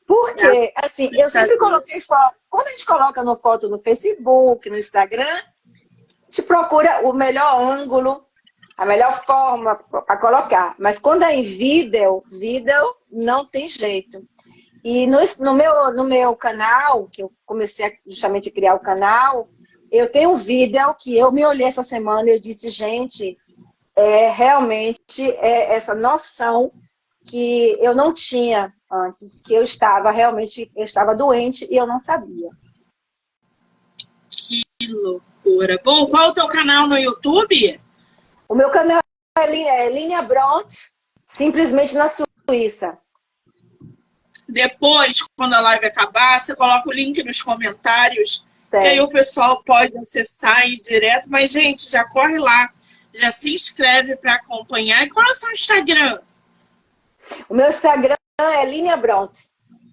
Porque, assim, eu sempre coloquei foto, quando a gente coloca foto no Facebook, no Instagram, a gente procura o melhor ângulo, a melhor forma para colocar. Mas quando é em vídeo não tem jeito. E no meu canal, que eu comecei justamente a criar o canal, eu tenho um vídeo que eu me olhei essa semana e eu disse, gente, realmente essa noção que eu não tinha antes, que eu estava doente e eu não sabia. Que loucura. Bom, qual é o teu canal no YouTube? O meu canal é Línia Bront, simplesmente na Suíça. Depois, quando a live acabar, você coloca o link nos comentários, que aí o pessoal pode acessar e ir direto. Mas, gente, já corre lá, já se inscreve para acompanhar. E qual é o seu Instagram? O meu Instagram é Línia Bront,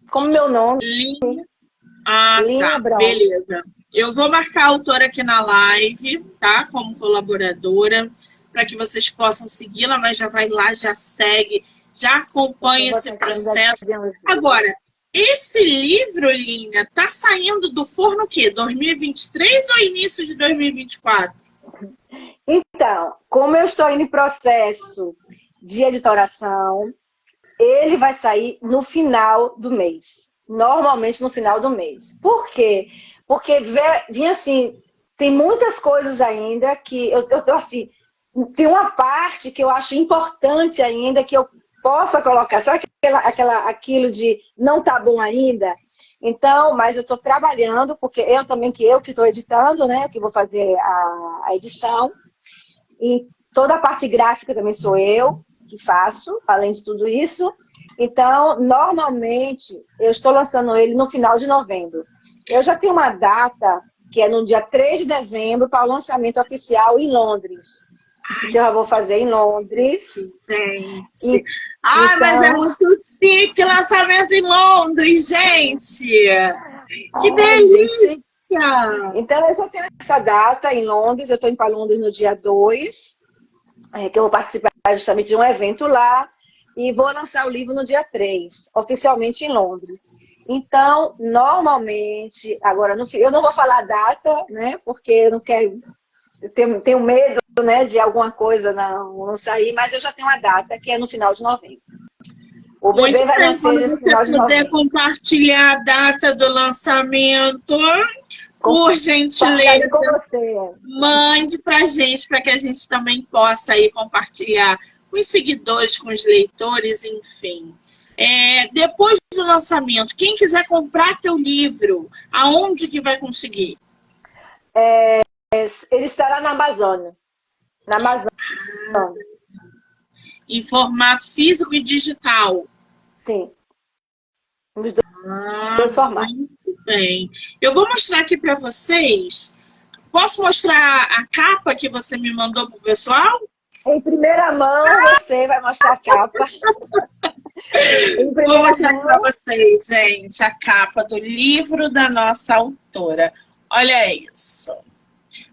como meu nome. Línia Bront. Beleza. Eu vou marcar a autora aqui na live, tá? Como colaboradora, para que vocês possam segui-la, mas já vai lá, já segue, já acompanha esse processo. Agora, esse livro, Línia, tá saindo do forno o quê? 2023 ou início de 2024? Então, como eu estou indo em processo de editoração, ele vai sair no final do mês. Normalmente no final do mês. Por quê? Porque vinha assim, tem muitas coisas ainda que eu tô assim, tem uma parte que eu acho importante ainda que eu possa colocar. Sabe aquilo de não tá bom ainda? Então, mas eu estou trabalhando, porque eu que estou editando, né? Que vou fazer a edição. E toda a parte gráfica também sou eu que faço, além de tudo isso. Então, normalmente, eu estou lançando ele no final de novembro. Eu já tenho uma data, que é no dia 3 de dezembro, para o lançamento oficial em Londres. Isso eu já vou fazer em Londres. Gente. Mas é muito chique lançamento em Londres, gente. Que delícia! Gente. Então, eu já tenho essa data em Londres. Eu estou indo para Londres no dia 2, que eu vou participar justamente de um evento lá. E vou lançar o livro no dia 3, oficialmente em Londres. Então, normalmente, agora, eu não vou falar a data, né? Porque eu não quero, eu tenho medo, né, de alguma coisa não sair, mas eu já tenho uma data, que é no final de novembro. O bebê vai nascer no final de novembro. Quando você puder compartilhar a data do lançamento, por gentileza, com você. Mande pra gente, para que a gente também possa aí compartilhar com os seguidores, com os leitores, enfim. Depois do lançamento, quem quiser comprar teu livro, aonde que vai conseguir? Ele estará na Amazônia. Na Amazônia. Em formato físico e digital? Sim. Os dois formatos. Muito bem. Eu vou mostrar aqui para vocês. Posso mostrar a capa que você me mandou pro pessoal? Em primeira mão, você vai mostrar a capa. Vou mostrar para vocês, gente, a capa do livro da nossa autora. Olha isso.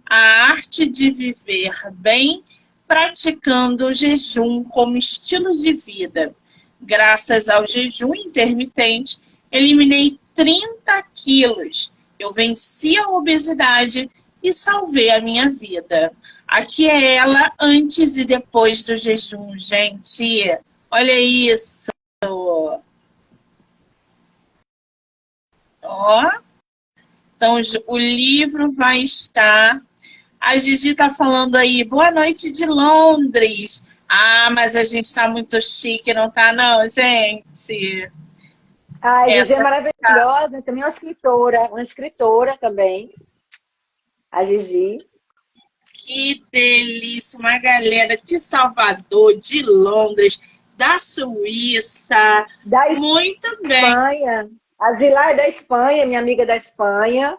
A arte de viver bem, praticando o jejum como estilo de vida. Graças ao jejum intermitente, eliminei 30 quilos. Eu venci a obesidade e salvei a minha vida. Aqui é ela antes e depois do jejum, gente. Olha isso. Ó. Então, o livro vai estar... A Gigi está falando aí, boa noite de Londres. Ah, mas a gente está muito chique, não tá não, gente? A Gigi é Essa maravilhosa, também é uma escritora também, a Gigi. Que delícia, uma galera de Salvador, de Londres, da Suíça. Da Muito bem. Espanha. A Zilá é da Espanha, minha amiga da Espanha.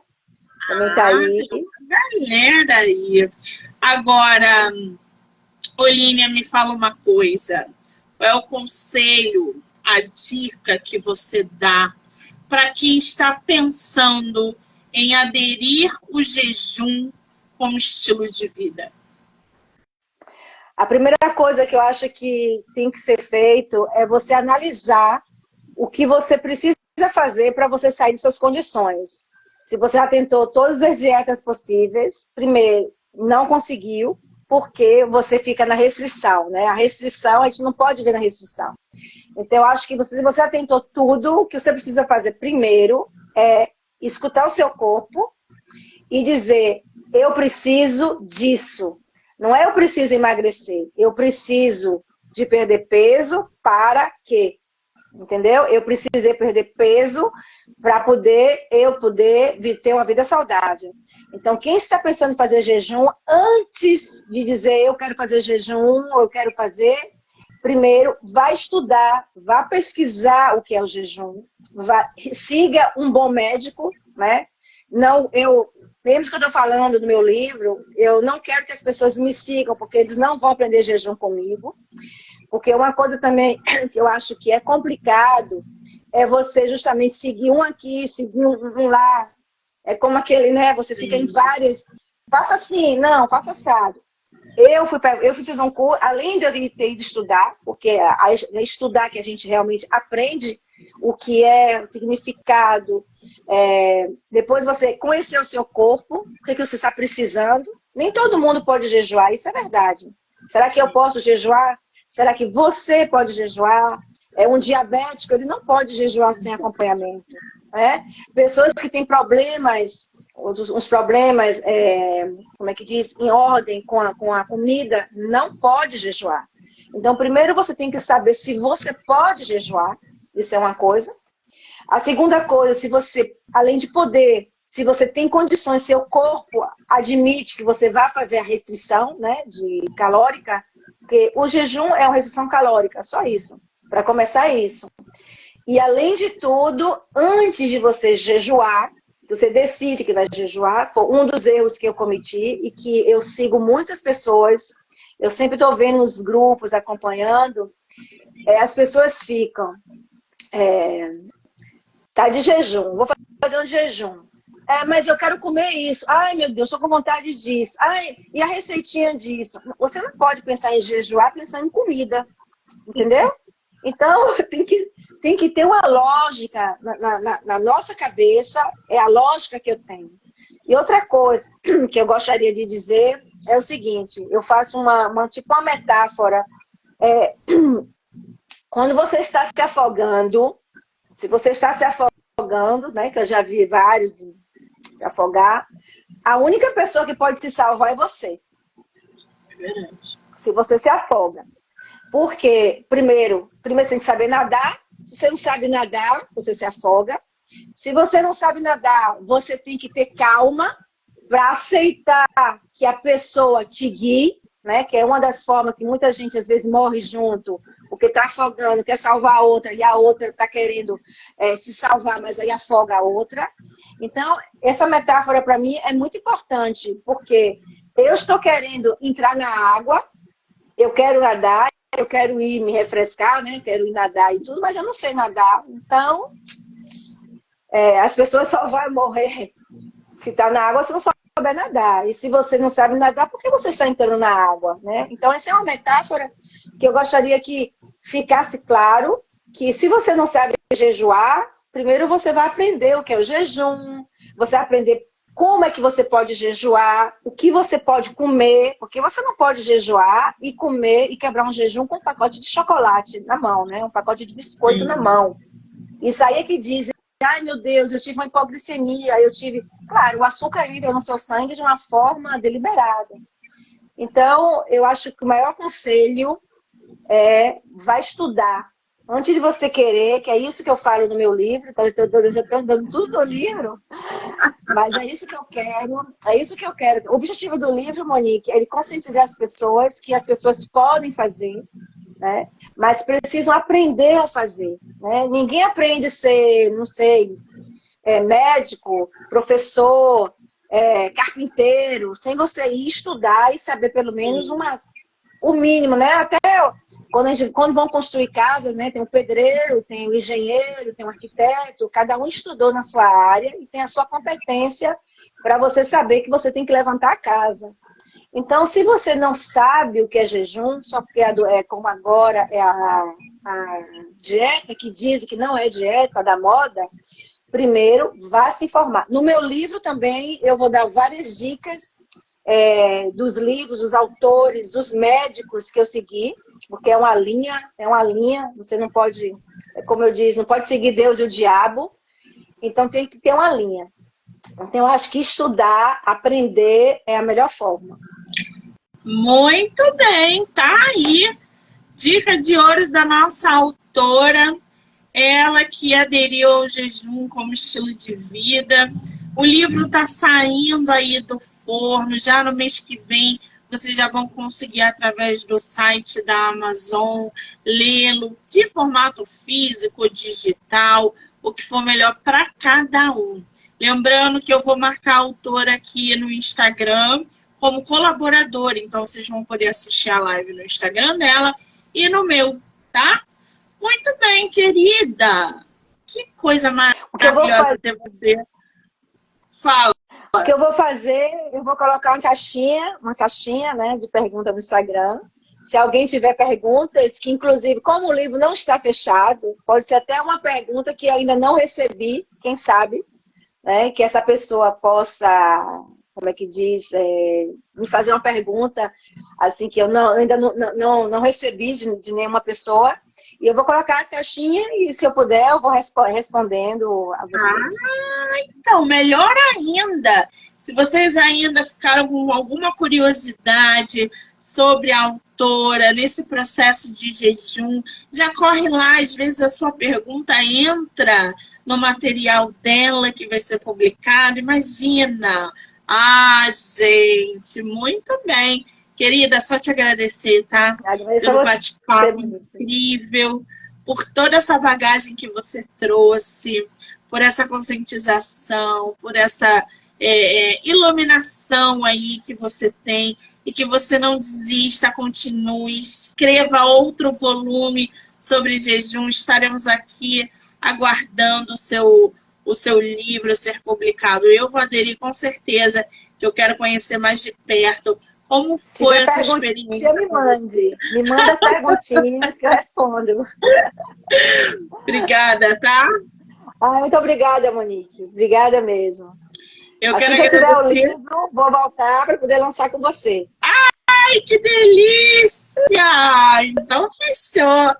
Também tá aí. Tem uma galera aí. Agora, Olínia, me fala uma coisa. Qual é o conselho, a dica que você dá para quem está pensando em aderir o jejum como estilo de vida? A primeira coisa que eu acho que tem que ser feito é você analisar o que você precisa fazer para você sair dessas condições. Se você já tentou todas as dietas possíveis, primeiro, não conseguiu, porque você fica na restrição, né? A restrição, a gente não pode ver na restrição. Então, eu acho que se você já tentou tudo, o que você precisa fazer primeiro é escutar o seu corpo e dizer, eu preciso disso. Não é eu preciso emagrecer, eu preciso de perder peso para quê? Entendeu? Eu precisei perder peso para eu poder ter uma vida saudável. Então, quem está pensando em fazer jejum, antes de dizer eu quero fazer jejum ou eu quero fazer, primeiro, vá estudar, vá pesquisar o que é o jejum, siga um bom médico, né? Não, mesmo que eu estou falando do meu livro, eu não quero que as pessoas me sigam, porque eles não vão aprender jejum comigo. Porque uma coisa também que eu acho que é complicado é você justamente seguir um aqui, seguir um lá. É como aquele, né? Você fica em várias... Faça assim, não, faça assado. Eu fui fazer um curso, além de eu ter ido estudar, porque é estudar que a gente realmente aprende o que é o significado. Depois você conhecer o seu corpo, o que você está precisando. Nem todo mundo pode jejuar, isso é verdade. Será que eu posso jejuar? Será que você pode jejuar? Um diabético, ele não pode jejuar sem acompanhamento. Né? Pessoas que têm problemas, uns problemas, como é que diz, em ordem com a comida, não pode jejuar. Então, primeiro você tem que saber se você pode jejuar, isso é uma coisa. A segunda coisa, se você, além de poder, se você tem condições, seu corpo admite que você vai fazer a restrição, né, calórica, porque o jejum é uma restrição calórica, só isso. Para começar isso. E além de tudo, antes de você jejuar, você decide que vai jejuar, foi um dos erros que eu cometi e que eu sigo muitas pessoas, eu sempre estou vendo nos grupos, acompanhando, as pessoas ficam, tá de jejum, vou fazer um jejum. Mas eu quero comer isso. Ai, meu Deus, estou com vontade disso. Ai, e a receitinha disso? Você não pode pensar em jejuar pensando em comida, entendeu? Então, tem que ter uma lógica na nossa cabeça, é a lógica que eu tenho. E outra coisa que eu gostaria de dizer é o seguinte, eu faço tipo uma metáfora. Quando você está se afogando, se você está se afogando, né, que eu já vi vários se afogar, a única pessoa que pode se salvar é você. É verdade. Se você se afoga. Porque, primeiro você tem que saber nadar. Se você não sabe nadar, você se afoga. Se você não sabe nadar, você tem que ter calma para aceitar que a pessoa te guie, né? Que é uma das formas que muita gente às vezes morre junto, porque está afogando, quer salvar a outra, e a outra está querendo se salvar, mas aí afoga a outra. Então, essa metáfora para mim é muito importante, porque eu estou querendo entrar na água, eu quero nadar, eu quero ir me refrescar, né? Quero ir nadar e tudo, mas eu não sei nadar. Então, as pessoas só vão morrer se está na água se não souber nadar. E se você não sabe nadar, por que você está entrando na água? Né? Então, essa é uma metáfora que eu gostaria que ficasse claro, que se você não sabe jejuar, primeiro você vai aprender o que é o jejum, você vai aprender como é que você pode jejuar, o que você pode comer, porque você não pode jejuar e comer e quebrar um jejum com um pacote de chocolate na mão, né? Um pacote de biscoito na mão. Isso aí é que dizem ai meu Deus, eu tive uma hipoglicemia, eu tive... Claro, o açúcar entra no seu sangue de uma forma deliberada. Então, eu acho que o maior conselho é vai estudar. Antes de você querer, que é isso que eu falo no meu livro, então eu já estou dando tudo no livro, mas é isso que eu quero, é isso que eu quero. O objetivo do livro, Monique, é ele conscientizar as pessoas que as pessoas podem fazer, né? Mas precisam aprender a fazer. Né? Ninguém aprende a ser, não sei, médico, professor, carpinteiro, sem você ir estudar e saber pelo menos o mínimo, né? Até quando vão construir casas, né? Tem o pedreiro, tem o engenheiro, tem o arquiteto, cada um estudou na sua área e tem a sua competência para você saber que você tem que levantar a casa. Então, se você não sabe o que é jejum, só porque como agora é a dieta que diz que não é dieta da moda, primeiro, vá se informar. No meu livro também eu vou dar várias dicas dos livros, dos autores, dos médicos que eu segui, porque é uma linha, você não pode, como eu disse, não pode seguir Deus e o diabo, então tem que ter uma linha. Então eu acho que estudar, aprender é a melhor forma. Muito bem, tá aí. Dica de ouro da nossa autora, ela que aderiu ao jejum como estilo de vida. O livro está saindo aí do forno, já no mês que vem vocês já vão conseguir, através do site da Amazon, lê-lo de formato físico, digital, o que for melhor para cada um. Lembrando que eu vou marcar a autora aqui no Instagram como colaboradora, então vocês vão poder assistir a live no Instagram dela e no meu, tá? Muito bem, querida. Que coisa maravilhosa ter você. Fala. O que eu vou fazer, eu vou colocar uma caixinha, né, de pergunta no Instagram. Se alguém tiver perguntas, que inclusive, como o livro não está fechado, pode ser até uma pergunta que eu ainda não recebi, quem sabe, né, que essa pessoa possa, como é que diz, me fazer uma pergunta, assim, que eu ainda não recebi de nenhuma pessoa. E eu vou colocar a caixinha e, se eu puder, eu vou respondendo a vocês. Então, melhor ainda, se vocês ainda ficaram com alguma curiosidade sobre a autora, nesse processo de jejum, já corre lá, às vezes a sua pergunta entra no material dela que vai ser publicado, imagina. Gente, muito bem. Querida, só te agradecer, tá? Pelo bate-papo incrível, por toda essa bagagem que você trouxe, por essa conscientização, por essa iluminação aí que você tem, e que você não desista, continue, escreva outro volume sobre jejum. Estaremos aqui aguardando o seu livro ser publicado. Eu vou aderir com certeza, que eu quero conhecer mais de perto como foi essa experiência. Me manda as perguntinhas que eu respondo. Obrigada, tá? Muito obrigada, Monique. Obrigada mesmo. Eu assim quero que eu tiver o livro, vou voltar para poder lançar com você. Ai, que delícia! Então fechou.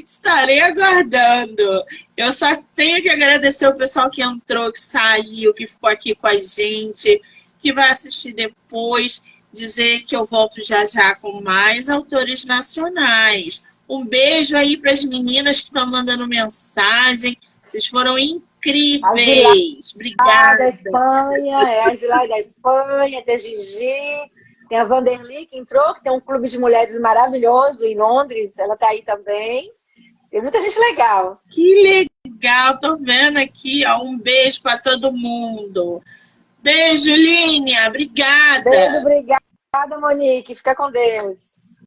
Estarei aguardando. Eu só tenho que agradecer o pessoal que entrou, que saiu, que ficou aqui com a gente, que vai assistir depois. Dizer que eu volto já já com mais autores nacionais. Um beijo aí para as meninas que estão mandando mensagem. Vocês foram incríveis. Obrigada. Da Espanha, a Zilai da Espanha, tem a Gigi, tem a Vanderly que entrou, que tem um clube de mulheres maravilhoso em Londres, ela está aí também. Tem muita gente legal. Que legal, tô vendo aqui, ó. Um beijo para todo mundo. Beijo, Línia. Obrigada. Beijo, obrigada, Monique. Fica com Deus.